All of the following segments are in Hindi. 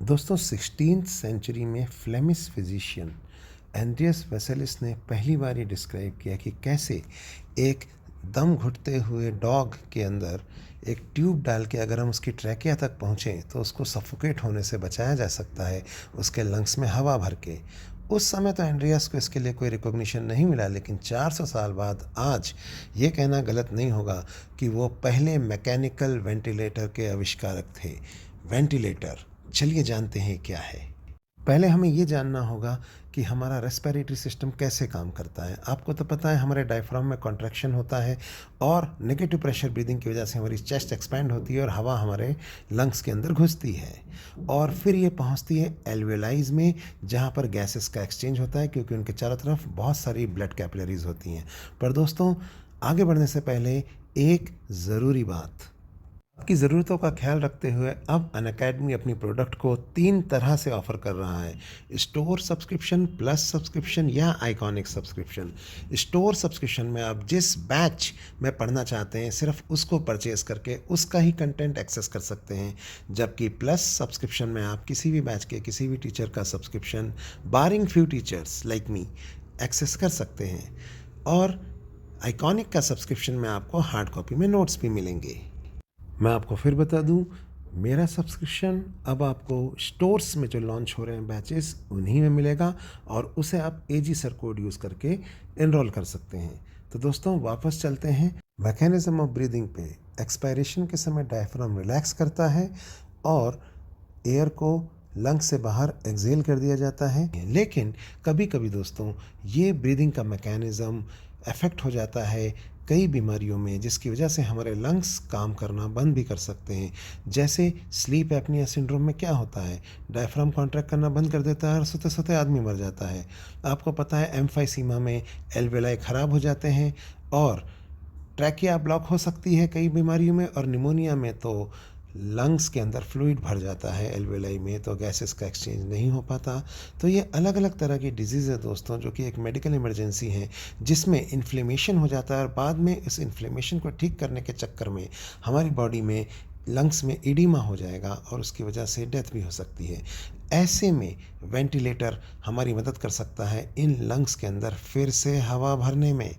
दोस्तों 16th सेंचुरी में फ्लेमिश फिजिशियन एंड्रियस वेसेलिस ने पहली बार ये डिस्क्राइब किया कि कैसे एक दम घुटते हुए डॉग के अंदर एक ट्यूब डाल के अगर हम उसकी ट्रैकिया तक पहुँचें तो उसको सफोकेट होने से बचाया जा सकता है उसके लंग्स में हवा भर के। उस समय तो एंड्रियस को इसके लिए कोई रिकॉग्निशन नहीं मिला, लेकिन 400 साल बाद आज ये कहना गलत नहीं होगा कि वो पहले मैकेनिकल वेंटिलेटर के आविष्कारक थे। वेंटिलेटर, चलिए जानते हैं क्या है। पहले हमें ये जानना होगा कि हमारा रेस्पिरेटरी सिस्टम कैसे काम करता है। आपको तो पता है हमारे डायफ्राम में कॉन्ट्रैक्शन होता है और नेगेटिव प्रेशर ब्रीदिंग की वजह से हमारी चेस्ट एक्सपैंड होती है और हवा हमारे लंग्स के अंदर घुसती है और फिर ये पहुंचती है एल्वेलाइज में, जहां पर गैसेस का एक्सचेंज होता है क्योंकि उनके चारों तरफ बहुत सारी ब्लड कैपिलरीज होती हैं। पर दोस्तों, आगे बढ़ने से पहले एक ज़रूरी बात, आपकी ज़रूरतों का ख्याल रखते हुए अब अनअकैडमी अपनी प्रोडक्ट को 3 तरह से ऑफ़र कर रहा है: स्टोर सब्सक्रिप्शन, प्लस सब्सक्रिप्शन या आइकॉनिक सब्सक्रिप्शन। स्टोर सब्सक्रिप्शन में आप जिस बैच में पढ़ना चाहते हैं सिर्फ उसको परचेज करके उसका ही कंटेंट एक्सेस कर सकते हैं, जबकि प्लस सब्सक्रिप्शन में आप किसी भी बैच के किसी भी टीचर का subscription barring few teachers like me access कर सकते हैं। और आइकॉनिक का सब्सक्रिप्शन में आपको हार्ड कॉपी में नोट्स भी मिलेंगे। मैं आपको फिर बता दूं, मेरा सब्सक्रिप्शन अब आपको स्टोर्स में जो लॉन्च हो रहे हैं बैचेस उन्हीं में मिलेगा और उसे आप एजी सर कोड यूज़ करके एनरोल कर सकते हैं। तो दोस्तों, वापस चलते हैं। मैकेनिज्म ऑफ ब्रीदिंग पे एक्सपायरेशन के समय डायफ्राम रिलैक्स करता है और एयर को लंग से बाहर एक्सेल कर दिया जाता है। लेकिन कभी कभी दोस्तों ये ब्रीदिंग का मैकेनिज़्म अफेक्ट हो जाता है कई बीमारियों में, जिसकी वजह से हमारे लंग्स काम करना बंद भी कर सकते हैं। जैसे स्लीप एपनिया सिंड्रोम में क्या होता है, डायफ्राम कॉन्ट्रैक्ट करना बंद कर देता है और सोते सोते आदमी मर जाता है। आपको पता है एम्फाइसीमा में एल्वेलाई ख़राब हो जाते हैं और ट्रैकिया ब्लॉक हो सकती है कई बीमारियों में, और निमोनिया में तो लंग्स के अंदर फ्लूइड भर जाता है एल्वेलाई में, तो गैसेस का एक्सचेंज नहीं हो पाता। तो ये अलग अलग तरह की डिजीज़ है दोस्तों, जो कि एक मेडिकल इमरजेंसी है जिसमें इन्फ्लेमेशन हो जाता है और बाद में इस इन्फ्लेमेशन को ठीक करने के चक्कर में हमारी बॉडी में लंग्स में इडीमा हो जाएगा और उसकी वजह से डेथ भी हो सकती है। ऐसे में वेंटिलेटर हमारी मदद कर सकता है इन लंग्स के अंदर फिर से हवा भरने में।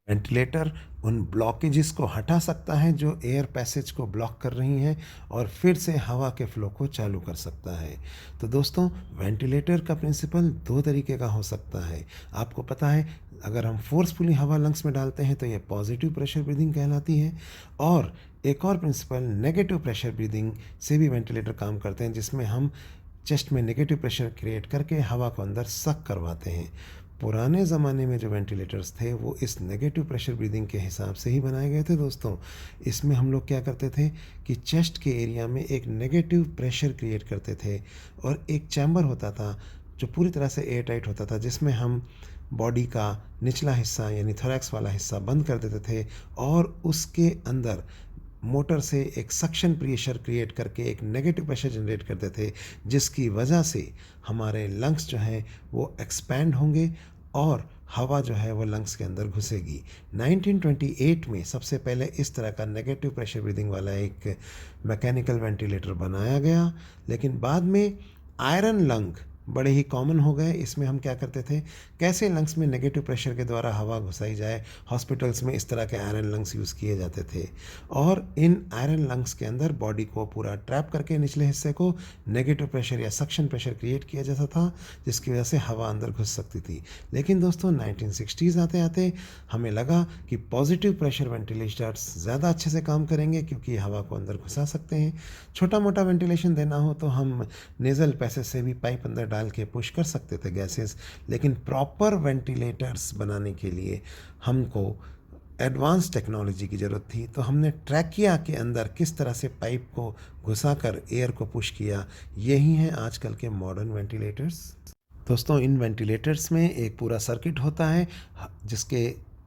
वेंटिलेटर उन ब्लॉकेजेस को हटा सकता है जो एयर पैसेज को ब्लॉक कर रही हैं और फिर से हवा के फ्लो को चालू कर सकता है। तो दोस्तों, वेंटिलेटर का प्रिंसिपल 2 तरीके का हो सकता है। आपको पता है अगर हम फोर्सफुली हवा लंग्स में डालते हैं तो ये पॉजिटिव प्रेशर ब्रीदिंग कहलाती है, और एक और प्रिंसिपल नेगेटिव प्रेशर ब्रीदिंग से भी वेंटिलेटर काम करते हैं, जिसमें हम चेस्ट में नेगेटिव प्रेशर क्रिएट करके हवा को अंदर सक करवाते हैं। पुराने ज़माने में जो वेंटिलेटर्स थे वो इस नेगेटिव प्रेशर ब्रीदिंग के हिसाब से ही बनाए गए थे दोस्तों। इसमें हम लोग क्या करते थे कि चेस्ट के एरिया में एक नेगेटिव प्रेशर क्रिएट करते थे और एक चैम्बर होता था जो पूरी तरह से एयर टाइट होता था, जिसमें हम बॉडी का निचला हिस्सा यानी थोरैक्स वाला हिस्सा बंद कर देते थे और उसके अंदर मोटर से एक सक्शन प्रेशर क्रिएट करके एक नेगेटिव प्रेशर जनरेट करते थे, जिसकी वजह से हमारे लंग्स जो हैं वो एक्सपैंड होंगे और हवा जो है वो लंग्स के अंदर घुसेगी। 1928 में सबसे पहले इस तरह का नेगेटिव प्रेशर ब्रीदिंग वाला एक मैकेनिकल वेंटिलेटर बनाया गया, लेकिन बाद में आयरन लंग बड़े ही कॉमन हो गए। इसमें हम क्या करते थे, कैसे लंग्स में नेगेटिव प्रेशर के द्वारा हवा घुसाई जाए। हॉस्पिटल्स में इस तरह के आयरन लंग्स यूज़ किए जाते थे और इन आयरन लंग्स के अंदर बॉडी को पूरा ट्रैप करके निचले हिस्से को नेगेटिव प्रेशर या सक्शन प्रेशर क्रिएट किया जाता था, जिसकी वजह से हवा अंदर घुस सकती थी। लेकिन दोस्तों 1960s आते आते हमें लगा कि पॉजिटिव प्रेशर वेंटिलेटर्स ज़्यादा अच्छे से काम करेंगे क्योंकि हवा को अंदर घुसा सकते हैं। छोटा मोटा वेंटिलेशन देना हो तो हम नेज़ल पैसेज से भी पाइप अंदर डाल के पुश कर सकते थे गैसेस, लेकिन प्रॉपर वेंटिलेटर्स बनाने के लिए हमको एडवांस टेक्नोलॉजी की ज़रूरत थी। तो हमने ट्रैकिया के अंदर किस तरह से पाइप को घुसाकर एयर को पुश किया, यही हैं आजकल के मॉडर्न वेंटिलेटर्स। दोस्तों, इन वेंटिलेटर्स में एक पूरा सर्किट होता है जिसके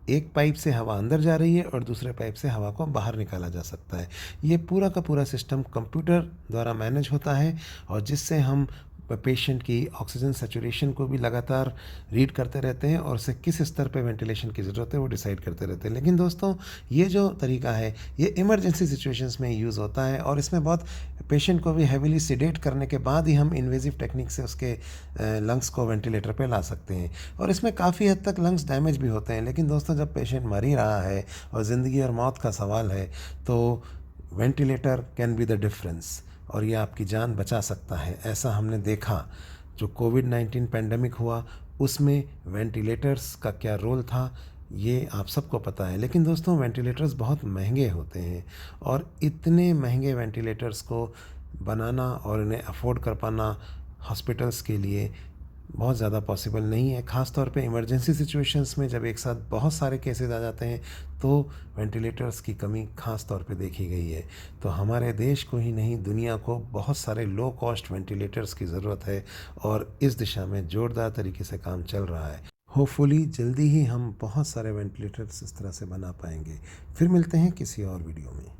एक पाइप से हवा अंदर जा रही है और दूसरे पाइप से हवा को बाहर निकाला जा सकता है। ये पूरा का पूरा सिस्टम कंप्यूटर द्वारा मैनेज होता है और जिससे हम पेशेंट की ऑक्सीजन सैचुरेशन को भी लगातार रीड करते रहते हैं और उसे किस स्तर पे वेंटिलेशन की ज़रूरत है वो डिसाइड करते रहते हैं। लेकिन दोस्तों, ये जो तरीका है ये इमरजेंसी सिचुएशंस में यूज़ होता है और इसमें बहुत पेशेंट को भी हैविली सिडेट करने के बाद ही हम इन्वेजिव टेक्निक से उसके लंग्स को वेंटिलेटर पे ला सकते हैं। और इसमें काफ़ी हद तक लंग्स डैमेज भी होते हैं। लेकिन दोस्तों, जब पेशेंट मर ही रहा है और ज़िंदगी और मौत का सवाल है तो ventilator can be the difference और ये आपकी जान बचा सकता है। ऐसा हमने देखा, जो कोविड-19 पैंडेमिक हुआ उसमें वेंटिलेटर्स का क्या रोल था ये आप सबको पता है। लेकिन दोस्तों, वेंटिलेटर्स बहुत महंगे होते हैं और इतने महंगे वेंटिलेटर्स को बनाना और इन्हें अफोर्ड कर पाना हॉस्पिटल्स के लिए बहुत ज़्यादा पॉसिबल नहीं है। ख़ास तौर पे इमरजेंसी सिचुएशंस में जब एक साथ बहुत सारे केसेस आ जाते हैं तो वेंटिलेटर्स की कमी ख़ास तौर पे देखी गई है। तो हमारे देश को ही नहीं, दुनिया को बहुत सारे लो कॉस्ट वेंटिलेटर्स की ज़रूरत है और इस दिशा में ज़ोरदार तरीके से काम चल रहा है। होपफुली जल्दी ही हम बहुत सारे वेंटिलेटर्स इस तरह से बना पाएंगे। फिर मिलते हैं किसी और वीडियो में।